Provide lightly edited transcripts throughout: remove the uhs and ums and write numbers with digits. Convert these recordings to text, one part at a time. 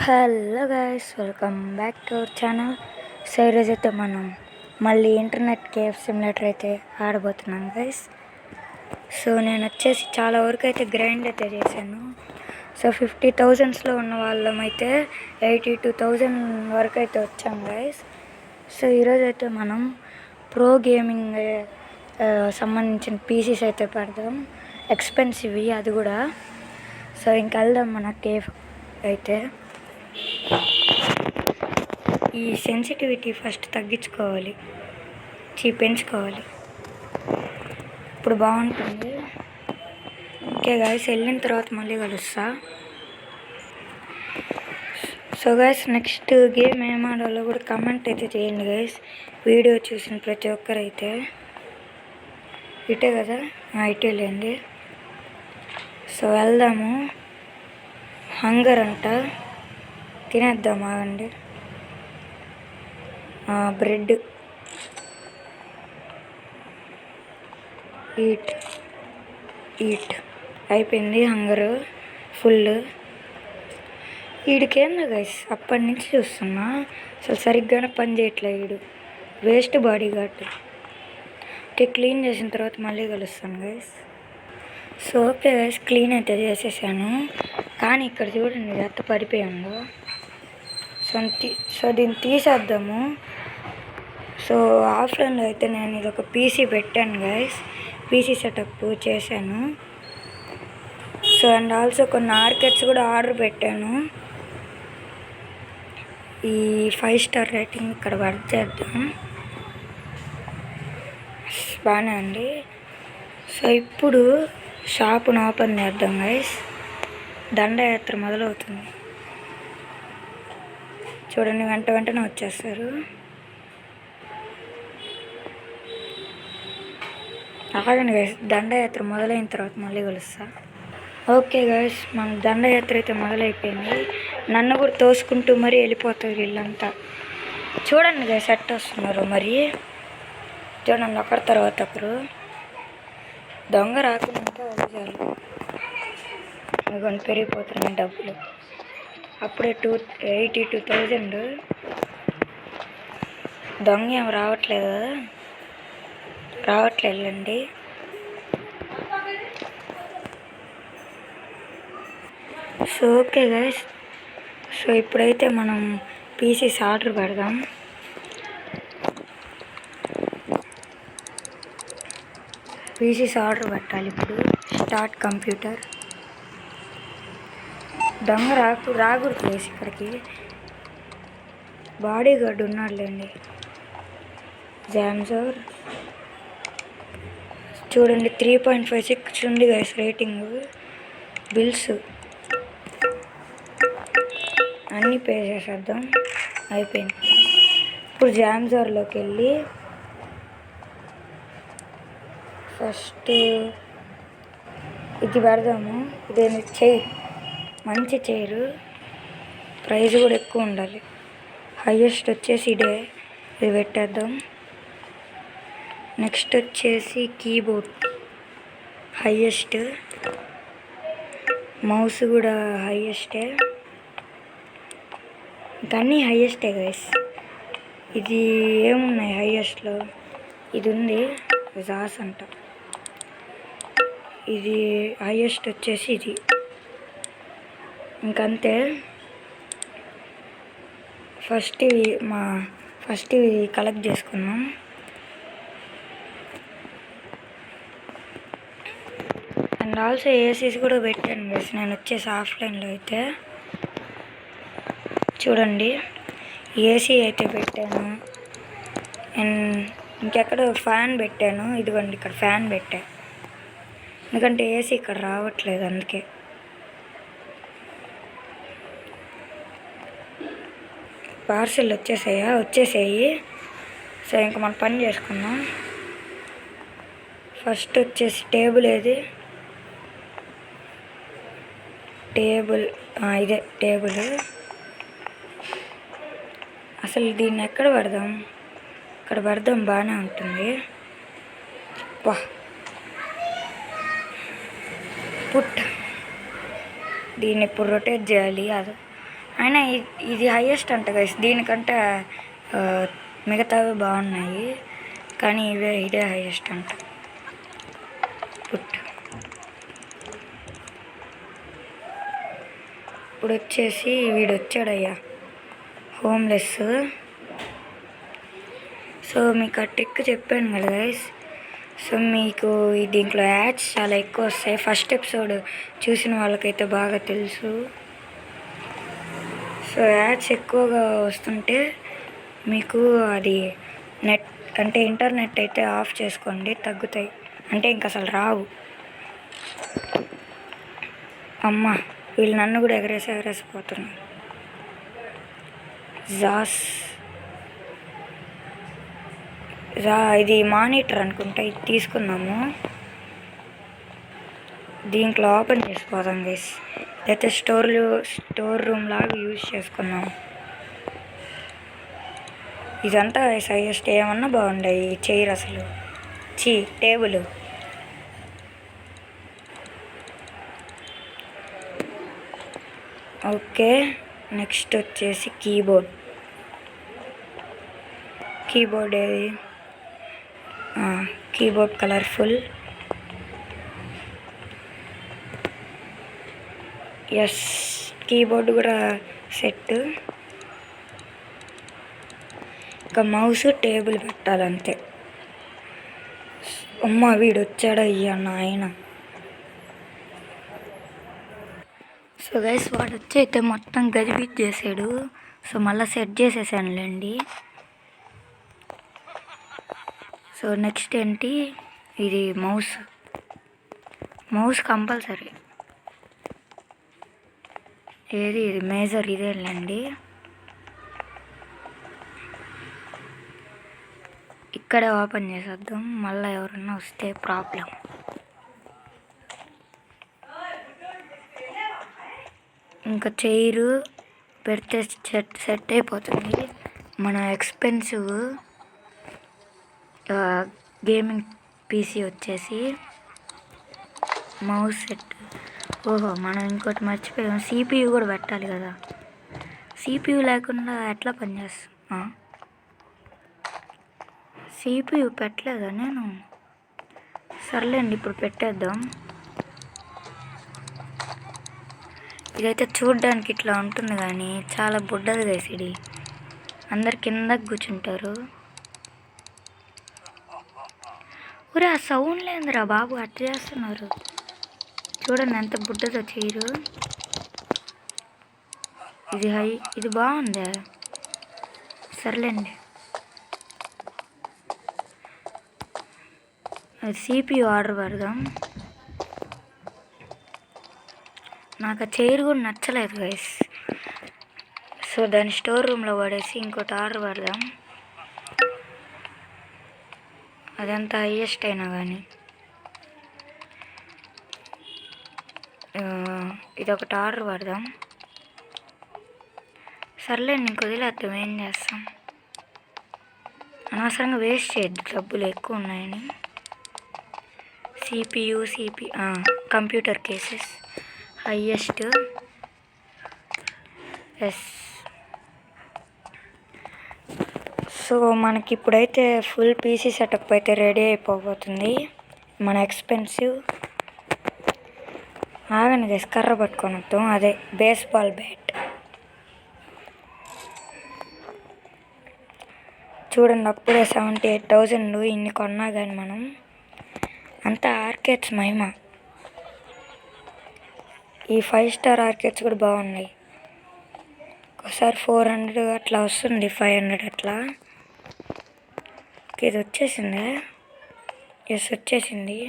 Hello guys, welcome back to our channel. So ఈరోజు అయితే మనం మళ్ళీ ఇంటర్నెట్ కేఫ్ సిమ్యులేటర్ అయితే ఆడబోతున్నాం గైస్. సో నేను వచ్చేసి చాలా వరకు అయితే గ్రైండ్ అయితే చేశాను. సో 50,000s ఉన్న వాళ్ళం అయితే 82,000 వరకు అయితే వచ్చాం గైస్. సో ఈరోజు అయితే మనం ప్రో గేమింగ్ సంబంధించిన పీసీస్ అయితే పెడదాం, ఎక్స్పెన్సివ్ అది కూడా. సో ఇంక వెళ్దాం మన కేఫ్ అయితే. ఈ సెన్సిటివిటీ ఫస్ట్ తగ్గించుకోవాలి, పెంచుకోవాలి, ఇప్పుడు బాగుంటుంది. ఓకే గైస్, వెళ్ళిన తర్వాత మళ్ళీ కలుస్తా. సో గైస్, నెక్స్ట్ గేమ్ ఏం ఆడాలో కూడా కమెంట్ అయితే చేయండి గైస్. వీడియో చూసిన ప్రతి ఒక్కరైతే. ఇటే కదా, ఇటే లేండి. సో వెళ్దాము. హంగర్ అంట, తినేద్దాం ఆగండి. బ్రెడ్, ఈట్ అయిపోయింది. Hunger full. వీడికేందో గైస్, అప్పటి నుంచి చూస్తున్నా అసలు సరిగ్గానే పని చేయట్లే వీడు. Waste body guard. Okay, clean చేసిన తర్వాత మళ్ళీ కలుస్తాను guys. So okay guys, clean అయితే చేసేసాను. కానీ ఇక్కడ చూడండి ఎంత పడిపోయిందో. సో దీన్ని తీసేద్దాము. సో ఆఫ్లైన్లో అయితే నేను ఇది ఒక పీసీ పెట్టాను గైస్, పీసీ సెటప్ చేశాను. సో అండ్ ఆల్సో కొన్ని ఆర్కెట్స్ కూడా ఆర్డర్ పెట్టాను. ఈ 5 స్టార్ రేటింగ్ ఇక్కడ వర్క్ చేద్దాం. బాగానే ఉంది. సో ఇప్పుడు షాపును ఓపెన్ చేద్దాం గైస్. దండయాత్ర మొదలవుతుంది. చూడండి, వెంటనే వచ్చేస్తారు. ఆగండి గైస్, దండయాత్ర మొదలైన తర్వాత మళ్ళీ కలుస్తా. ఓకే గైస్, మన దండయాత్ర అయితే మొదలైపోయింది. నన్ను కూడా తోసుకుంటూ మరీ వెళ్ళిపోతారు వీళ్ళంతా. చూడండి గైస్, ఎట్ట వస్తున్నారు మరి. చూడండి, ఒకరి తర్వాత ఒకరు. దొంగ రాకుండా చాలు. ఇదిగోండి, పెరిగిపోతున్నాయి డబ్బులు. అప్పుడే 82,000. దొంగ ఏమి రావట్లేదండి. సో ఓకే గైస్, సో ఇప్పుడైతే మనం పీసీస్ ఆర్డర్ పెడదాం. పీసీస్ ఆర్డర్ పెట్టాలి ఇప్పుడు. Start computer. దొంగ రాకూడదు వేసి ఇక్కడికి. Body guard ఉన్నాడులేండి. జామ్జోర్ చూడండి, 3.56 ఉంది గైస్ రేటింగ్. బిల్స్ అన్నీ పే చేసేద్దాం. అయిపోయింది. ఇప్పుడు జామ్జోర్లోకి వెళ్ళి ఫస్ట్ ఇది పెడదాము. ఇదేమి చైర్, మంచి చైరు, ప్రైస్ కూడా ఎక్కువ ఉండాలి. హైయెస్ట్ వచ్చేసి ఇదే, ఇది పెట్టేద్దాం. నెక్స్ట్ వచ్చేసి కీబోర్డ్ హైయెస్ట్, మౌస్ కూడా హైయెస్టే, అన్నీ హైయెస్టే గైస్. ఇది ఏమున్నాయి హైయెస్ట్లో? ఇది ఉంది, జాస్ అంట. ఇది హైయెస్ట్ వచ్చేసి ఇది. ఇంకంతే. ఫస్ట్ ఇవి కలెక్ట్ చేసుకున్నాం. అండ్ ఆల్సో ఏసీస్ కూడా పెట్టాను గైస్ నేను వచ్చేసి ఆఫ్లైన్లో అయితే. చూడండి, ఏసీ అయితే పెట్టాను. అండ్ ఇంకెక్కడ ఫ్యాన్ పెట్టాను. ఇదిగోండి, ఇక్కడ ఫ్యాన్ పెట్టా, ఎందుకంటే ఏసీ ఇక్కడ రావట్లేదు అందుకే. పార్సెల్ వచ్చేసాయి. సో ఇంకా మనం పని చేసుకుందాం. ఫస్ట్ వచ్చేసి టేబుల్. ఏది టేబుల్? ఇదే టేబుల్. అసలు దీన్ని ఎక్కడ పెడదాం? ఇక్కడ పెడదాం, బాగానే ఉంటుంది. పుట్ దీన్ని ఇప్పుడు రొటేట్ చేయాలి. అయినా ఇది హైయెస్ట్ అంట గైస్. దీనికంటే మిగతావి బాగున్నాయి, కానీ ఇదే హైయెస్ట్ అంట. ఇప్పుడు వచ్చేసి వీడు వచ్చాడయ్యా, హోమ్లెస్. సో మీకు ఆ ట్రిక్ చెప్పాను కదా గైస్. సో మీకు దీంట్లో యాడ్స్ చాలా ఎక్కువ వస్తాయి. ఫస్ట్ ఎపిసోడ్ చూసిన వాళ్ళకైతే బాగా తెలుసు. సో యాడ్స్ ఎక్కువగా వస్తుంటే మీకు అది నెట్ అంటే ఇంటర్నెట్ అయితే ఆఫ్ చేసుకోండి, తగ్గుతాయి. అంటే ఇంక అసలు రావు. అమ్మ వీళ్ళు నన్ను కూడా ఎగరేసిపోతున్నారు. ఇది మానిటర్ అనుకుంటా, ఇది తీసుకున్నాము. దీంట్లో ఓపెన్ చేసుకోదాం గైస్. అయితే స్టోర్ రూమ్ లాగా యూజ్ చేసుకున్నాము. ఇదంతా హైయెస్ట్. ఏమన్నా బాగుండాయి ఈ చైర్, అసలు టేబుల్. ఓకే, నెక్స్ట్ వచ్చేసి కీబోర్డ్ ఏది, కీబోర్డ్ కలర్ఫుల్. ఎస్, కీబోర్డ్ కూడా సెట్. ఇంకా మౌస్ టేబుల్ పెట్టాలంతే. అమ్మ వీడు వచ్చాడయ్యా నాయన. సో గైస్ వాడు వచ్చి అయితే మొత్తం గజిబిచ్చేసాడు. సో మళ్ళీ సెట్ చేసేసానులేండి. సో నెక్స్ట్ ఏంటి, ఇది మౌస్ కంపల్సరీ. ఇది మేజర్, ఇదేనండి. ఇక్కడే ఓపెన్ చేసేద్దాం, మళ్ళీ ఎవరన్నా వస్తే ప్రాబ్లం. ఇంకా చైరు పెడితే సెట్ అయిపోతుంది. మన ఎక్స్పెన్సివ్ గేమింగ్ పీసీ వచ్చేసి మౌస్ సెట్. ఓహో మనం ఇంకోటి మర్చిపోయాం, సిపియు కూడా పెట్టాలి కదా. సిపియు లేకుండా ఎట్లా పనిచేస్తా? సిపియు పెట్టలేదా నేను? సర్లేండి, ఇప్పుడు పెట్టేద్దాం. ఇదైతే చూడ్డానికి ఇట్లా ఉంటుంది, కానీ చాలా బుడ్డది గైస్. ఇది అందరు కిందకి కూర్చుంటారు. ఊరే ఆ సౌండ్ లేదురా బాబు, అట్లా చేస్తున్నారు. చూడండి ఎంత బుడ్డదో చైరు. ఇది బాగుంది. సర్లేండి, సిపియు ఆర్డర్ పెడదాం. నాకు ఆ చైర్ కూడా నచ్చలేదు గైస్. సో దాన్ని స్టోర్ రూమ్లో పడేసి ఇంకోటి ఆర్డర్ పెడదాం. అదంతా హైయెస్ట్ అయినా కానీ ఇదొకటి ఆర్డర్ పెడదాం. సర్లేండి, ఇంక వదిలేద్దాం, ఏం చేస్తాం. అనవసరంగా వేస్ట్ చేయొద్దు, డబ్బులు ఎక్కువ ఉన్నాయని. CPU computer cases highest. Yes. So మనకి ఇప్పుడైతే ఫుల్ పీసీ సెటప్ అయితే రెడీ అయిపోతుంది. మన ఎక్స్పెన్సివ్ ఆగండి గైస్, కర్ర పట్టుకొని వద్దాం. అదే బేస్బాల్ బ్యాట్. చూడండి, అప్పుడే 78,000 ఇన్ని కొన్నా కానీ మనం అంతా ఆర్కేడ్స్ మహిమ. ఈ 5 స్టార్ ఆర్కేడ్స్ కూడా బాగున్నాయి. ఒకసారి 400 అట్లా వస్తుంది, 500 అట్లా. ఇది వచ్చేసింది. ఎస్ వచ్చేసింది,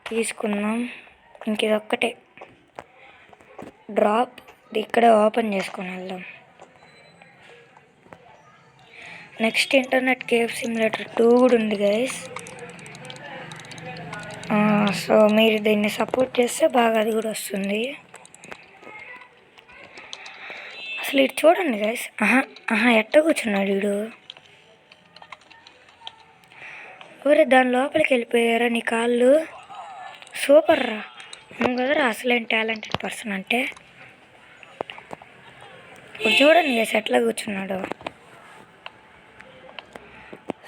తీసుకున్నాం. ఇంక ఇది ఒక్కటే డ్రాప్, ఇక్కడే ఓపెన్ చేసుకొని వెళ్దాం. నెక్స్ట్ ఇంటర్నెట్ కేఫ్ సిమ్యులేటర్ 2 కూడా ఉంది గైస్. సో మీరు దీన్ని సపోర్ట్ చేస్తే బాగా అది కూడా వస్తుంది. అసలు ఇటు చూడండి గైస్. ఎట్ట కూర్చున్నాడు వీడు. ఊరే దాని లోపలికి వెళ్ళిపోయారా నీ కాళ్ళు. సూపర్ రా. నువ్వు కదరా అసలేం టాలెంటెడ్ పర్సన్ అంటే. ఇప్పుడు చూడండి ఎట్లా కూర్చున్నాడు.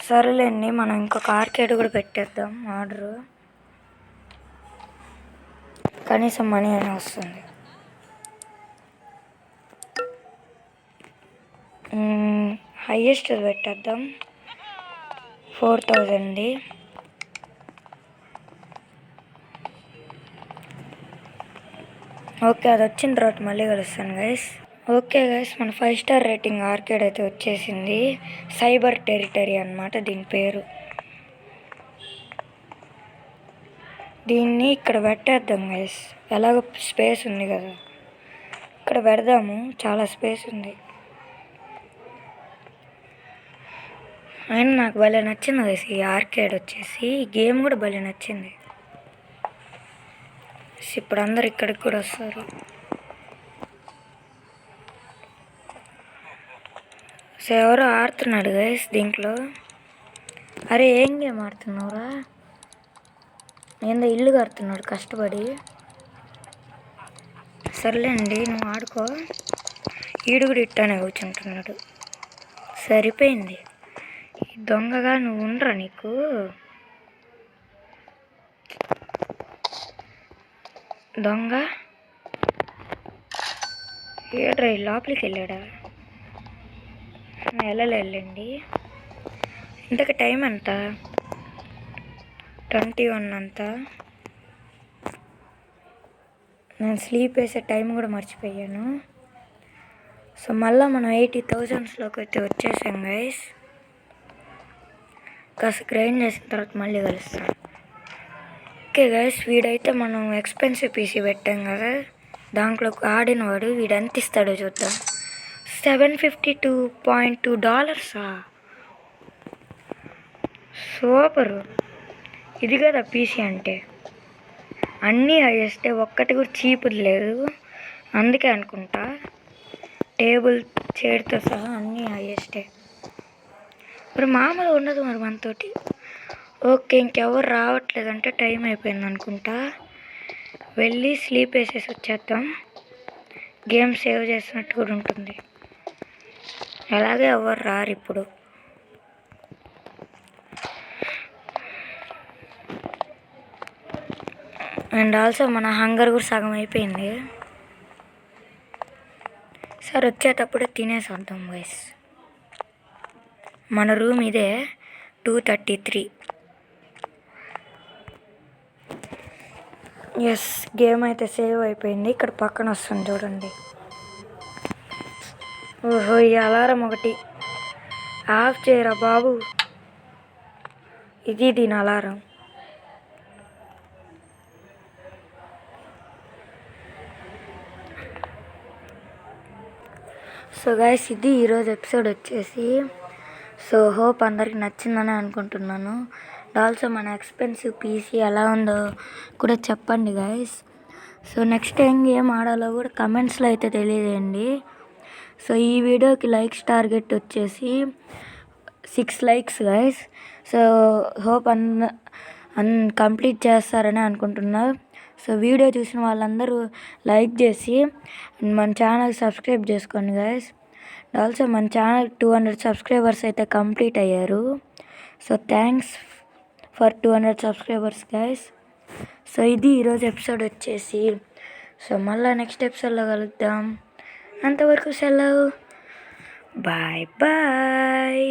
సరేలేండి, మనం ఇంకొక ఆర్కేడ్ కూడా పెట్టేద్దాం ఆర్డరు. కనీసం మనీ అయినా వస్తుంది. హైయెస్ట్ పెట్టేద్దాం 4000. ఓకే, అది వచ్చిన తర్వాత మళ్ళీ కలుస్తాను గైస్. ఓకే గైస్, మన 5 స్టార్ రేటింగ్ ఆర్కేడ్ అయితే వచ్చేసింది. సైబర్ టెరిటరీ అన్నమాట దీని పేరు. దీన్ని ఇక్కడ పెట్టేద్దాం గైస్. ఎలాగో స్పేస్ ఉంది కదా, ఇక్కడ పెడదాము. చాలా స్పేస్ ఉంది. అయినా నాకు భలే నచ్చింది గైస్ ఈ ఆర్కేడ్ వచ్చేసి. ఈ గేమ్ కూడా భలే నచ్చింది. ఇప్పుడు అందరు ఇక్కడికి కూడా వస్తారు. సో ఎవరో ఆడుతున్నాడు గైస్ దీంట్లో. అరే ఏం గేమ్ ఆడుతున్నావురా? ఏందో ఇల్లు కడుతున్నాడు కష్టపడి. సర్లేండి, నువ్వు ఆడుకో. ఈడు కూడా ఇట్టానే కూర్చుంటున్నాడు. సరిపోయింది. ఈ దొంగగా నువ్వు ఉండరా? నీకు దొంగ ఏడ్రా లోపలికి వెళ్ళాడా? వెళ్ళండి. ఇంతకు టైం ఎంత? 21 అంతా. నేను స్లీప్ వేసే టైం కూడా మర్చిపోయాను. సో మళ్ళీ మనం 80,000లోకి అయితే వచ్చేసాం గైస్. కాస్త గ్రైండ్ చేసిన తర్వాత మళ్ళీ కలుస్తాం. ఓకే గైస్, వీడైతే మనం ఎక్స్పెన్సివ్ పీసీ పెట్టాం కదా, దాంట్లో ఆడినవాడు వీడు ఎంత ఇస్తాడో చూద్దాం. $752.2. సూపరు. ఇది కదా పీసీ అంటే. అన్నీ హైయెస్టే, ఒక్కటి కూడా చీపుది లేదు. అందుకే అనుకుంటా టేబుల్ చైర్తో సహా అన్నీ హైయెస్టే. మరి మామూలుగా ఉండదు మరి మనతోటి. ఓకే, ఇంకెవరు రావట్లేదంటే టైం అయిపోయింది అనుకుంటా. వెళ్ళి స్లీప్ వేసేసి వచ్చేద్దాం. గేమ్ సేవ్ చేసినట్టు కూడా ఉంటుంది. అలాగే ఎవరు రారు ఇప్పుడు. అండ్ ఆల్సో మన హంగర్ కూడా సగం అయిపోయింది. సరే వచ్చేటప్పుడే తినేసి వద్దాం గైస్. మన రూమ్ ఇదే 233. ఎస్, గేమ్ అయితే సేవ్ అయిపోయింది. ఇక్కడ పక్కన వస్తుంది చూడండి. ఓహో, ఈ అలారం ఒకటి ఆఫ్ చేయరా బాబు. ఇది దీని అలారం. సో గైస్, ఇది ఈరోజు ఎపిసోడ్ వచ్చేసి. సో హోప్ అందరికి నచ్చిందని అనుకుంటున్నాను. ఆల్సో మన ఎక్స్పెన్సివ్ పీసీ ఎలా ఉందో కూడా చెప్పండి గైస్. సో నెక్స్ట్ టైం ఏం ఆడాలో కూడా కమెంట్స్లో అయితే తెలియజేయండి. సో ఈ వీడియోకి లైక్స్ టార్గెట్ వచ్చేసి 6 likes guys. So hope complete చేస్తారని అనుకుంటున్నా. సో వీడియో చూసిన వాళ్ళందరూ లైక్ చేసి మన ఛానల్ సబ్స్క్రైబ్ చేసుకోండి గైస్. ఆల్సో మన ఛానల్ 200 సబ్స్క్రైబర్స్ అయితే కంప్లీట్ అయ్యారు. So thanks for 200 subscribers guys. So ఇది ఈరోజు ఎపిసోడ్ వచ్చేసి. సో మళ్ళీ నెక్స్ట్ ఎపిసోడ్లో కలుద్దాం. అంతవరకు సెలవు. Bye bye.